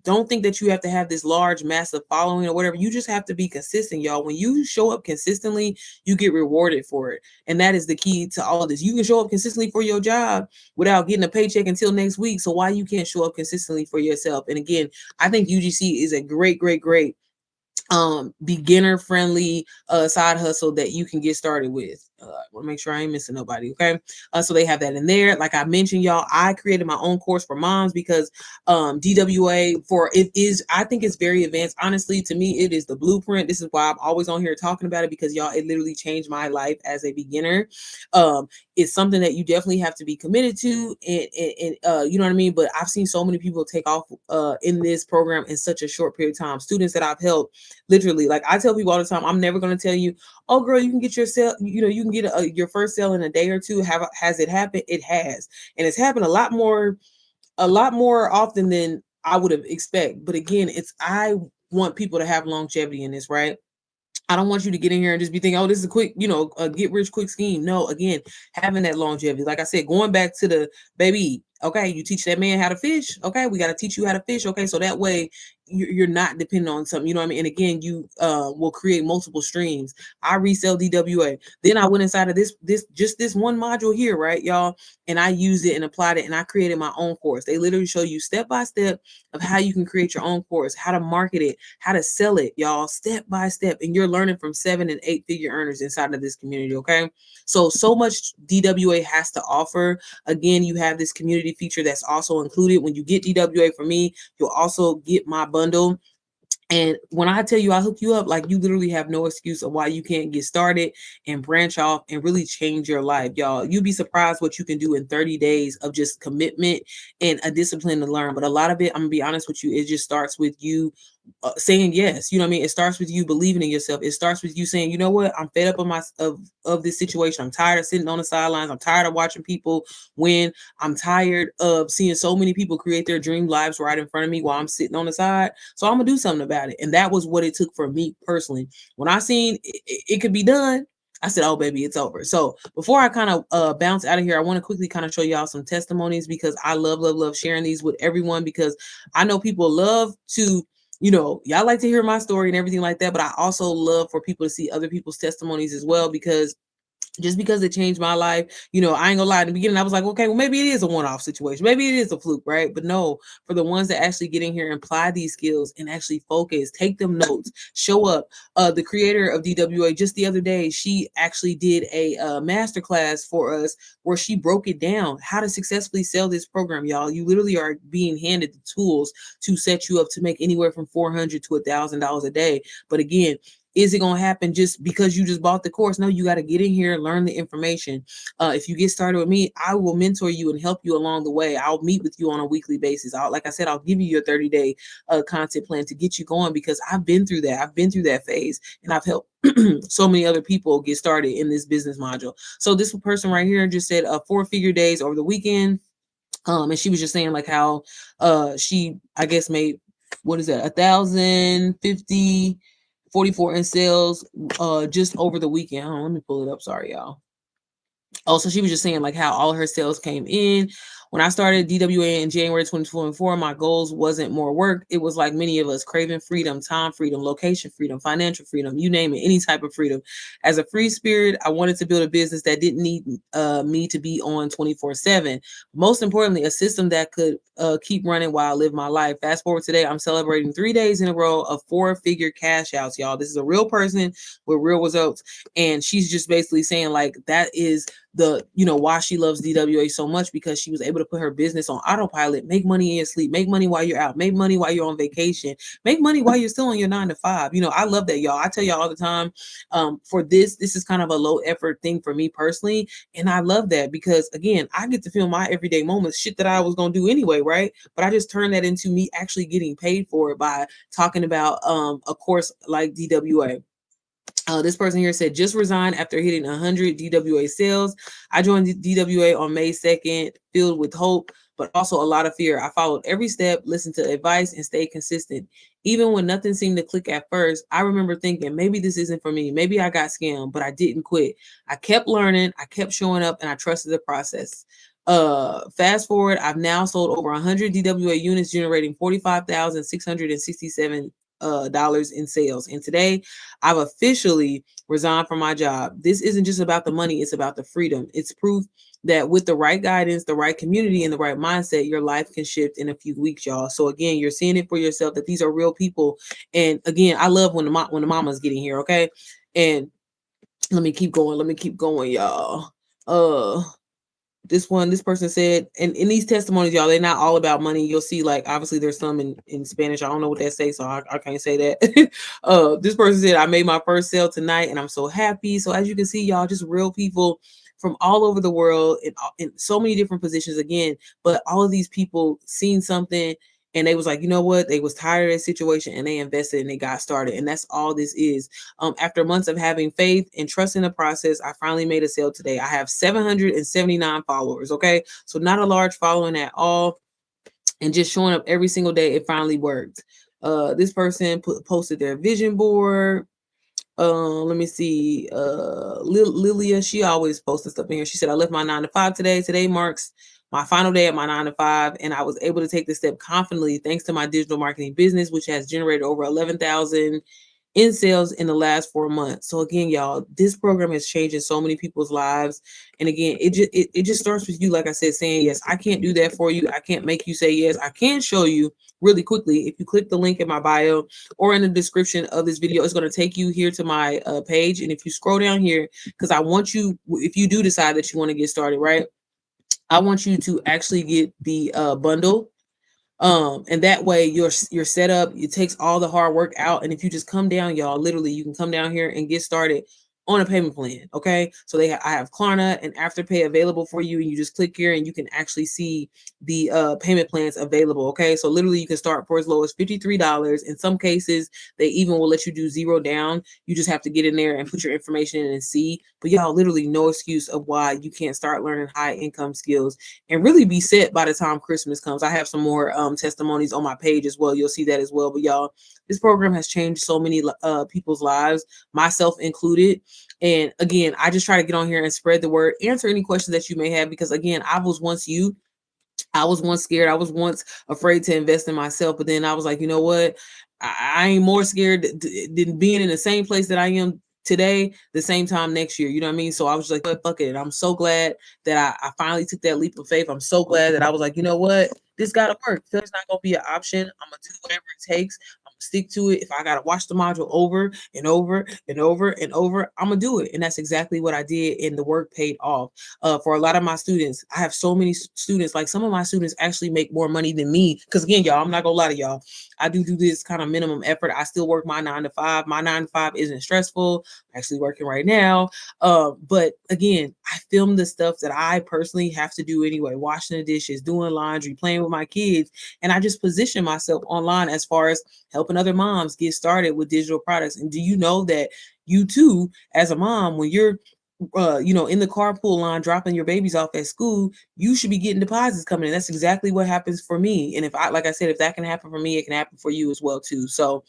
don't think that you have to have this large, massive following or whatever. You just have to be consistent, y'all. When you show up consistently, you get rewarded for it. And that is the key to all of this. You can show up consistently for your job without getting a paycheck until next week. So why you can't show up consistently for yourself? And again, I think UGC is a great, great, great beginner friendly side hustle that you can get started with. I want to make sure I ain't missing nobody. Okay. So they have that in there. Like I mentioned, y'all, I created my own course for moms because DWA I think it's very advanced. Honestly, to me, it is the blueprint. This is why I'm always on here talking about it, because y'all, it literally changed my life as a beginner. It's something that you definitely have to be committed to, and you know what I mean? But I've seen so many people take off in this program in such a short period of time. Students that I've helped, literally, like I tell people all the time, I'm never going to tell you, oh girl, you can get your sale, you can get your first sale in a day or two. Has it happened? It has. And it's happened a lot more often than I would have expect. But again, I want people to have longevity in this, right? I don't want you to get in here and just be thinking, oh, this is a quick, a get rich quick scheme. No, again, having that longevity. Like I said, going back to the baby, okay, you teach that man how to fish. Okay, we got to teach you how to fish. Okay, so that way you're not dependent on something, you know what I mean? And again, you will create multiple streams. I resell DWA. Then I went inside of this one module here, right, y'all? And I used it and applied it, and I created my own course. They literally show you step by step of how you can create your own course, how to market it, how to sell it, y'all, step by step. And you're learning from 7 and 8 figure earners inside of this community. Okay, so much DWA has to offer. Again, you have this community feature that's also included. When you get DWA from me, you'll also get my bundle. And when I tell you I hook you up, like, you literally have no excuse of why you can't get started and branch off and really change your life, y'all. You'd be surprised what you can do in 30 days of just commitment and a discipline to learn. But a lot of it, I'm gonna be honest with you, it just starts with you saying yes. You know what I mean? It starts with you believing in yourself. It starts with you saying, you know what, I'm fed up of this situation. I'm tired of sitting on the sidelines. I'm tired of watching people win. I'm tired of seeing so many people create their dream lives right in front of me while I'm sitting on the side. So I'm gonna do something about it. And that was what it took for me personally. When I seen it could be done, I said, oh, baby, it's over. So before I kind of bounce out of here, I want to quickly kind of show y'all some testimonies, because I love sharing these with everyone, because I know people love to, y'all like to hear my story and everything like that, but I also love for people to see other people's testimonies as well, because just because it changed my life, I ain't gonna lie, in the beginning I was like, okay, well, maybe it is a one-off situation, maybe it is a fluke, right? But no, for the ones that actually get in here and apply these skills and actually focus, take them notes, show up. The creator of DWA, just the other day, she actually did a masterclass for us where she broke it down, how to successfully sell this program, y'all. You literally are being handed the tools to set you up to make anywhere from $400 to $1,000 a day. But again, is it going to happen just because you just bought the course? No, you got to get in here, learn the information. If you get started with me, I will mentor you and help you along the way. I'll meet with you on a weekly basis. Like I said, I'll give you your 30-day content plan to get you going, because I've been through that. I've been through that phase, and I've helped so many other people get started in this business module. So this person right here just said 4-figure days over the weekend. And she was just saying like how she, I guess, made, what is that, 1,050 44 in sales just over the weekend. Hold on, let me pull it up. Sorry, y'all. Oh, so she was just saying like how all her sales came in. When I started DWA in January 2024, my goals wasn't more work. It was like many of us craving freedom, time freedom, location freedom, financial freedom, you name it, any type of freedom. As a free spirit, I wanted to build a business that didn't need me to be on 24/7. Most importantly, a system that could keep running while I live my life. Fast forward today, I'm celebrating 3 days in a row of 4-figure cash outs, y'all. This is a real person with real results. And she's just basically saying like that is the why she loves DWA so much, because she was able to put her business on autopilot, make money in your sleep, make money while you're out, make money while you're on vacation, make money while you're still on your 9 to 5. I love that, y'all. I tell y'all all the time, for this is kind of a low effort thing for me personally, and I love that because again, I get to feel my everyday moments, shit that I was gonna do anyway, right? But I just turn that into me actually getting paid for it by talking about a course like DWA. This person here said, just resigned after hitting 100 DWA sales. I joined DWA on May 2nd, filled with hope, but also a lot of fear. I followed every step, listened to advice, and stayed consistent. Even when nothing seemed to click at first, I remember thinking, maybe this isn't for me. Maybe I got scammed, but I didn't quit. I kept learning, I kept showing up, and I trusted the process. Fast forward, I've now sold over 100 DWA units, generating 45,667 dollars in sales. And today I've officially resigned from my job. This isn't just about the money, it's about the freedom. It's proof that with the right guidance, the right community, and the right mindset, your life can shift in a few weeks, y'all. So again, you're seeing it for yourself that these are real people. And again, I love when the mama's getting here, okay? And let me keep going, y'all. This person said, and in these testimonies, y'all, they're not all about money. You'll see, like, obviously there's some in Spanish. I don't know what that says, so I can't say that. This person said, I made my first sale tonight and I'm so happy. So as you can see, y'all, just real people from all over the world in so many different positions again, but all of these people seen something and they was like, you know what? They was tired of that situation and they invested and they got started. And that's all this is. After months of having faith and trust in the process, I finally made a sale today. I have 779 followers. Okay. So not a large following at all. And just showing up every single day, it finally worked. This person posted their vision board. Let me see. Lilia, she always posting stuff in here. She said, I left my 9 to 5 today. Today marks my final day at my 9 to 5, and I was able to take this step confidently thanks to my digital marketing business, which has generated over 11,000 in sales in the last 4 months. So again, y'all, this program has changed in so many people's lives. And again, it just starts with you, like I said, saying yes. I can't do that for you. I can't make you say yes. I can show you really quickly. If you click the link in my bio or in the description of this video, it's going to take you here to my page. And if you scroll down here, because I want you, if you do decide that you want to get started, right? I want you to actually get the bundle. And that way you're set up. It takes all the hard work out. And if you just come down, y'all, literally, you can come down here and get started on a payment plan. Okay. So I have Klarna and Afterpay available for you. And you just click here and you can actually see the payment plans available. Okay. So literally you can start for as low as $53. In some cases, they even will let you do 0 down. You just have to get in there and put your information in and see. But y'all, literally no excuse of why you can't start learning high income skills and really be set by the time Christmas comes. I have some more testimonies on my page as well. You'll see that as well. But y'all, this program has changed so many people's lives, myself included. And again, I just try to get on here and spread the word, answer any questions that you may have, because again, I was once you. I was once scared. I was once afraid to invest in myself. But then I was like, you know what? I ain't more scared than being in the same place that I am today, the same time next year. You know what I mean? So I was like, fuck it. And I'm so glad that I finally took that leap of faith. I'm so glad that I was like, you know what? This got to work. There's not going to be an option. I'm going to do whatever it takes. I'm going to stick to it. If I got to watch the module over and over and over and over, I'm going to do it. And that's exactly what I did. And the work paid off. For a lot of my students, I have so many students, like some of my students actually make more money than me. Because again, y'all, I'm not going to lie to y'all. I do this kind of minimum effort. I still work my 9 to 5. My 9 to 5 isn't stressful. I'm actually working right now. But again, I film the stuff that I personally have to do anyway, washing the dishes, doing laundry, playing with my kids. And I just position myself online as far as helping other moms get started with digital products. And do you know that you too, as a mom, when you're in the carpool line, dropping your babies off at school, you should be getting deposits coming in. That's exactly what happens for me. And if I, like I said, if that can happen for me, it can happen for you as well too. So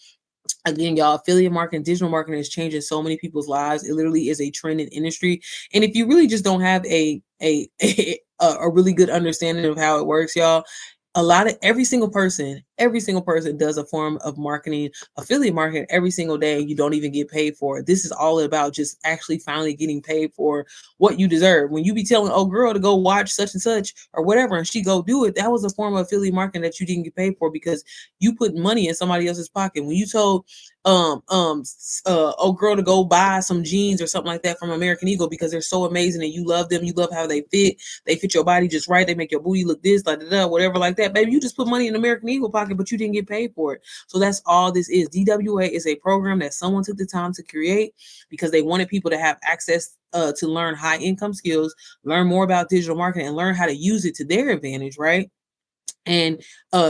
Again, y'all, affiliate marketing, digital marketing is changing so many people's lives. It literally is a trending industry. And if you really just don't have a really good understanding of how it works, y'all, every single person does a form of marketing, affiliate marketing every single day. You don't even get paid for it. This is all about just actually finally getting paid for what you deserve. When you be telling oh girl to go watch such and such or whatever, and she go do it, that was a form of affiliate marketing that you didn't get paid for because you put money in somebody else's pocket. When you told oh girl to go buy some jeans or something like that from American Eagle because they're so amazing and you love them, you love how they fit your body just right, they make your booty look this, da da da, whatever like that, baby, you just put money in American Eagle pocket, but you didn't get paid for it. So that's all this is. DWA is a program that someone took the time to create because they wanted people to have access to learn high income skills, learn more about digital marketing, and learn how to use it to their advantage, right? And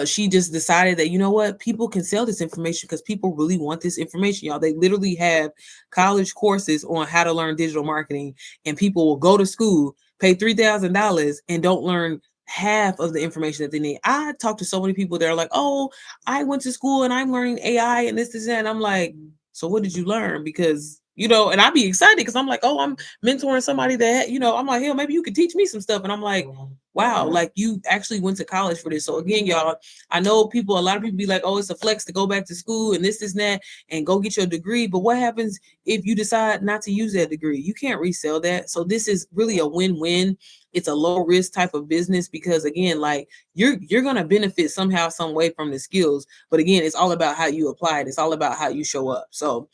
she just decided that, you know what, people can sell this information because people really want this information, y'all. They literally have college courses on how to learn digital marketing, and people will go to school, pay $3,000 and don't learn half of the information that they need. I talk to so many people that are like, oh, I went to school and I'm learning AI and this and I'm like, so what did you learn? Because and I'd be excited because I'm like, oh, I'm mentoring somebody that, I'm like, hell, maybe you could teach me some stuff. And I'm like, wow, like you actually went to college for this. So again, y'all, I know a lot of people be like, oh, it's a flex to go back to school and this, and that, and go get your degree. But what happens if you decide not to use that degree? You can't resell that. So this is really a win-win. It's a low risk type of business because again, like you're gonna benefit somehow, some way from the skills. But again, it's all about how you apply it. It's all about how you show up. So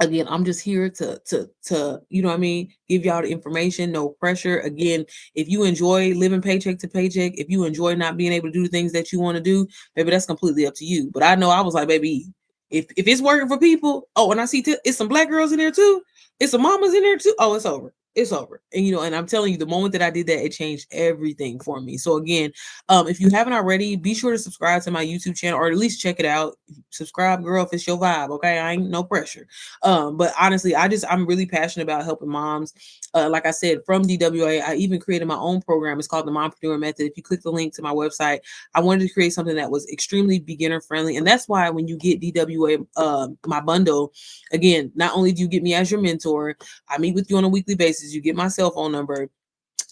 again, I'm just here to give y'all the information, no pressure. Again, if you enjoy living paycheck to paycheck, if you enjoy not being able to do the things that you want to do, maybe that's completely up to you. But I know I was like, baby, if it's working for people, oh, and I see it's some black girls in there too, it's some mamas in there too. Oh, it's over. It's over. And and I'm telling you, the moment that I did that, it changed everything for me. So again, if you haven't already, be sure to subscribe to my YouTube channel or at least check it out. Subscribe, girl, if it's your vibe. Okay, I ain't no pressure. But honestly, I'm really passionate about helping moms. Like I said, from DWA, I even created my own program. It's called the Mompreneur Method. If you click the link to my website, I wanted to create something that was extremely beginner friendly. And that's why when you get DWA, my bundle, again, not only do you get me as your mentor, I meet with you on a weekly basis, you get my cell phone number,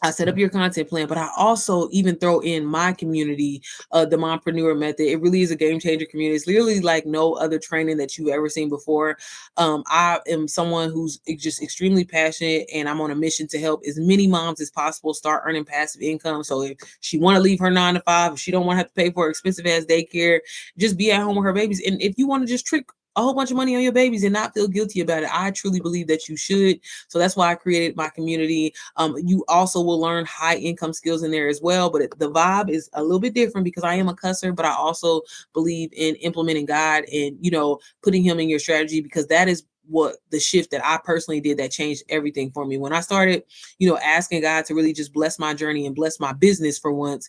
I set up your content plan, but I also even throw in my community, the Mompreneur Method. It really is a game changer community. It's literally like no other training that you've ever seen before. I am someone who's just extremely passionate, and I'm on a mission to help as many moms as possible start earning passive income. So if she want to leave her 9 to 5, if she don't want to have to pay for expensive ass daycare, just be at home with her babies. And if you want to just trick a whole bunch of money on your babies and not feel guilty about it, I truly believe that you should. So that's why I created my community. You also will learn high income skills in there as well, but the vibe is a little bit different because I am a cusser, but I also believe in implementing God and, putting him in your strategy, because that is what the shift that I personally did that changed everything for me. When I started, asking God to really just bless my journey and bless my business for once,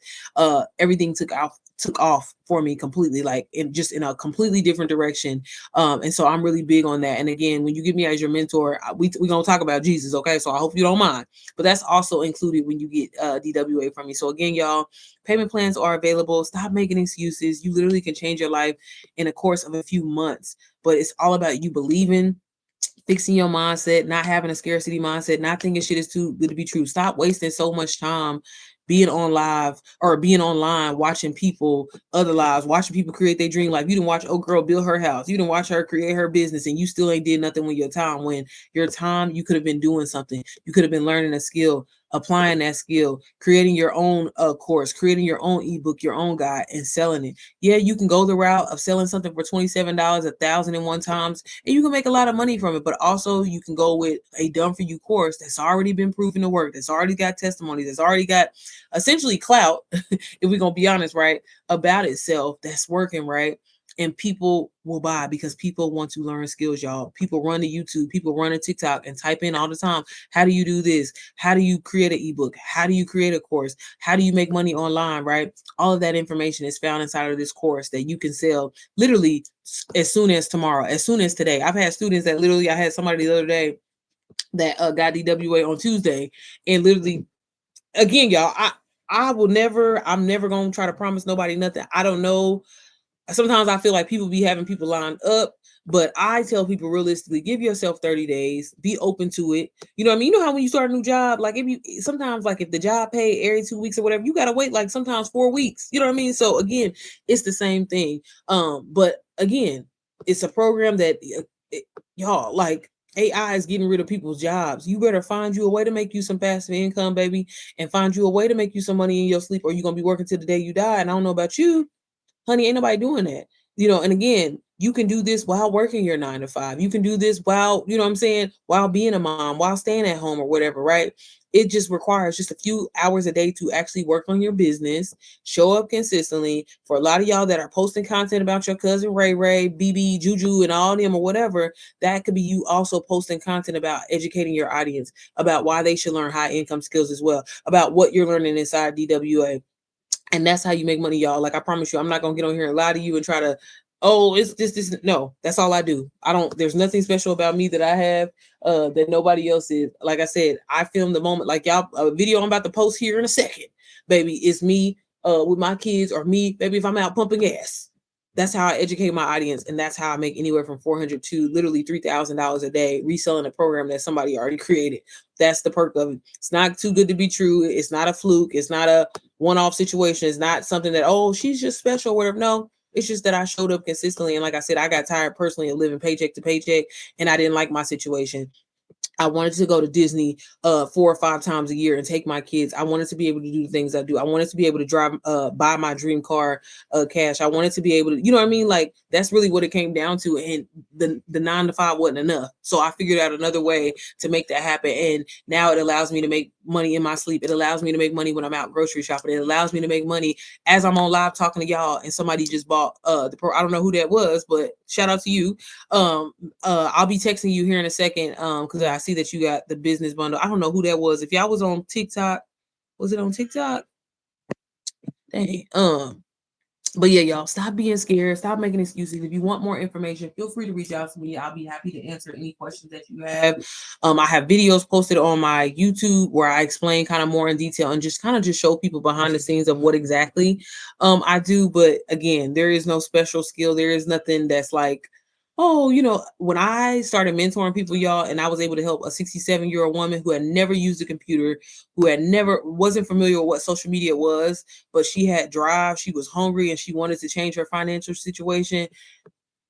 everything took off for me completely, like in a completely different direction. And so I'm really big on that. And again, when you get me as your mentor, we're going to talk about Jesus. Okay. So I hope you don't mind, but that's also included when you get DWA from me. So again, y'all, payment plans are available. Stop making excuses. You literally can change your life in a course of a few months, but it's all about you believing, fixing your mindset, not having a scarcity mindset, not thinking shit is too good to be true. Stop wasting so much time being on live or being online, watching other lives, watching people create their dream life. You didn't watch old girl build her house. You didn't watch her create her business, and you still ain't did nothing with your time. When your time, you could have been doing something. You could have been learning a skill, applying that skill, creating your own course, creating your own ebook, your own guide, and selling it. Yeah, you can go the route of selling something for $27, 1,001 times, and you can make a lot of money from it. But also you can go with a done for you course that's already been proven to work, that's already got testimonies, that's already got essentially clout, if we're gonna be honest, right, about itself, that's working, right? And people will buy because people want to learn skills, y'all. People run to YouTube, people run to TikTok and type in all the time, how do you do this? How do you create an ebook? How do you create a course? How do you make money online, right? All of that information is found inside of this course that you can sell literally as soon as tomorrow, as soon as today. I've had students that literally, I had somebody the other day that got DWA on Tuesday, and literally, again, y'all, I'm never going to try to promise nobody nothing. I don't know sometimes I feel like people be having people lined up, but I tell people realistically, give yourself 30 days, be open to it. You know what I mean? You know how when you start a new job, like if you sometimes like if the job pay every 2 weeks or whatever, you gotta wait like sometimes 4 weeks. You know what I mean? So again, it's the same thing. But again, it's a program that y'all like AI is getting rid of people's jobs. You better find you a way to make you some passive income, baby, and find you a way to make you some money in your sleep, or you're gonna be working till the day you die. And I don't know about you, honey, ain't nobody doing that. And again, you can do this while working your 9 to 5. You can do this while, you know what I'm saying, while being a mom, while staying at home or whatever, right? It just requires just a few hours a day to actually work on your business, show up consistently. For a lot of y'all that are posting content about your cousin Ray Ray, BB, Juju, and all them or whatever, that could be you also posting content about educating your audience about why they should learn high income skills as well, about what you're learning inside DWA. And that's how you make money, y'all. Like I promise you, I'm not gonna get on here and lie to you and try to, oh, it's this. No, that's all I do. There's nothing special about me that I have that nobody else is. Like I said, I film the moment, like y'all, a video I'm about to post here in a second, baby. It's me with my kids, or me, baby, if I'm out pumping gas. That's how I educate my audience, and that's how I make anywhere from $400 to literally $3,000 a day reselling a program that somebody already created. That's the perk of it. It's not too good to be true. It's not a fluke. It's not a one-off situation. It's not something that, oh, she's just special or whatever. No, it's just that I showed up consistently. And like I said, I got tired personally of living paycheck to paycheck, and I didn't like my situation. I wanted to go to Disney 4 or 5 times a year and take my kids. I wanted to be able to do the things I do. I wanted to be able to drive, buy my dream car, cash. I wanted to be able to, you know what I mean? Like that's really what it came down to. And the 9 to 5 wasn't enough. So I figured out another way to make that happen. And now it allows me to make money in my sleep. It allows me to make money when I'm out grocery shopping. It allows me to make money as I'm on live talking to y'all. And somebody just bought I don't know who that was, but shout out to you. I'll be texting you here in a second because I see that you got the business bundle. I don't know who that was. If y'all was on TikTok, was it on TikTok? Dang. But yeah, y'all, stop being scared. Stop making excuses. If you want more information, feel free to reach out to me. I'll be happy to answer any questions that you have. I have videos posted on my YouTube where I explain kind of more in detail and just kind of just show people behind the scenes of what exactly I do. But again, there is no special skill. There is nothing that's like, oh, when I started mentoring people, y'all, and I was able to help a 67-year-old woman who had never used a computer, who had never wasn't familiar with what social media was, but she had drive, she was hungry, and she wanted to change her financial situation.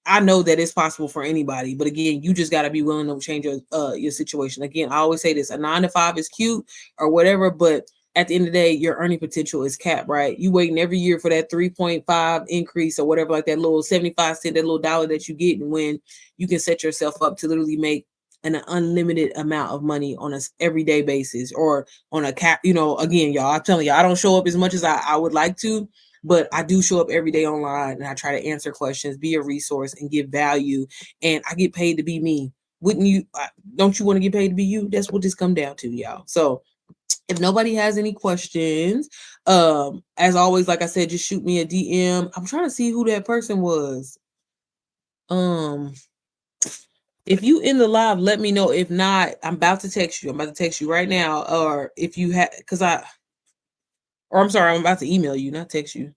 I know that it's possible for anybody, but again, you just got to be willing to change your situation. Again, I always say this: a 9 to 5 is cute or whatever, but at the end of the day, your earning potential is capped, right? You waiting every year for that 3.5 increase or whatever, like that little 75 cent, that little dollar that you get, and when you can set yourself up to literally make an unlimited amount of money on an everyday basis, or on a cap. Again, y'all, I'm telling you, I don't show up as much as I would like to, but I do show up every day online, and I try to answer questions, be a resource, and give value. And I get paid to be me. Wouldn't you? Don't you want to get paid to be you? That's what this come down to, y'all. So if nobody has any questions, as always, like I said, just shoot me a DM. I'm trying to see who that person was. If you in the live, let me know. If not, I'm about to text you. I'm about to text you right now. Or if you have, or I'm sorry, I'm about to email you, not text you.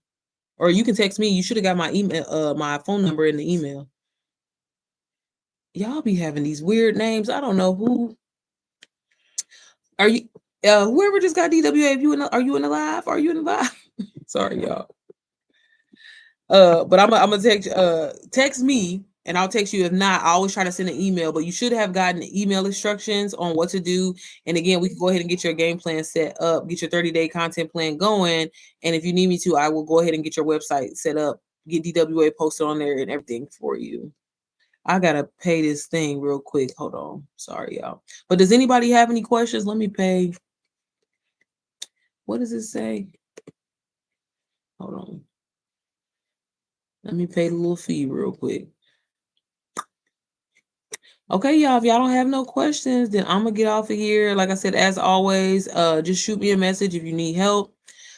Or you can text me. You should have got my email, my phone number in the email. Y'all be having these weird names. I don't know who. Are you? Whoever just got DWA. Are you in the live? Are you in the live? Sorry, y'all. But I'm gonna text me, and I'll text you. If not, I always try to send an email, but you should have gotten email instructions on what to do. And again, we can go ahead and get your game plan set up, get your 30-day content plan going. And if you need me to, I will go ahead and get your website set up, get DWA posted on there and everything for you. I gotta pay this thing real quick. Hold on. Sorry, y'all. But does anybody have any questions? Let me pay. What does it say? Hold on. Let me pay the little fee real quick. Okay, y'all, if y'all don't have no questions, then I'm gonna get off of here. Like I said, as always, just shoot me a message if you need help.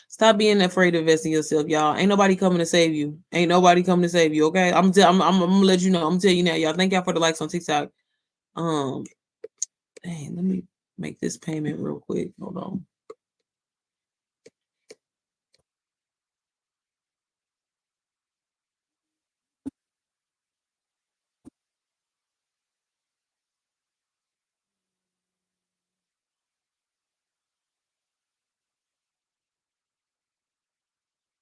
Stop being afraid to invest in yourself, y'all. Ain't nobody coming to save you. Ain't nobody coming to save you, okay? I'm gonna let you know. I'm gonna tell you now, y'all. Thank y'all for the likes on TikTok. Dang, let me make this payment real quick. Hold on.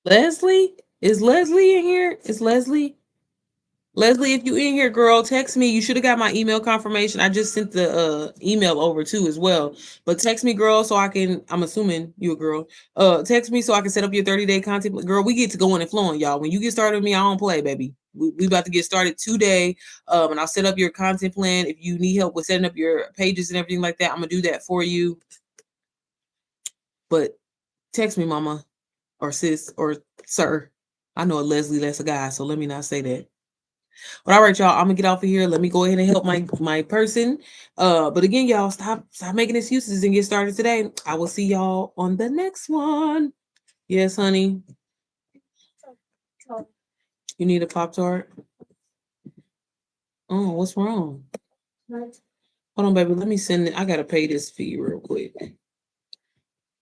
Leslie? Is Leslie in here? Is Leslie? Leslie, if you in here, girl, text me. You should have got my email confirmation. I just sent the email over too as well. But text me, girl, so I can. I'm assuming you a girl. Text me so I can set up your 30-day content. Girl, we get to going and flowing, y'all. When you get started with me, I don't play, baby. We about to get started today. And I'll set up your content plan. If you need help with setting up your pages and everything like that, I'm gonna do that for you. But text me, mama, or sis, or sir. I know a Leslie, that's a guy, so let me not say that. But all right, y'all, I'm gonna get off of here. Let me go ahead and help my person. But again, y'all, stop making excuses and get started today. I will see y'all on the next one. Yes, honey. You need a Pop-Tart? Oh, what's wrong? Hold on, baby. Let me send it. I gotta pay this fee real quick.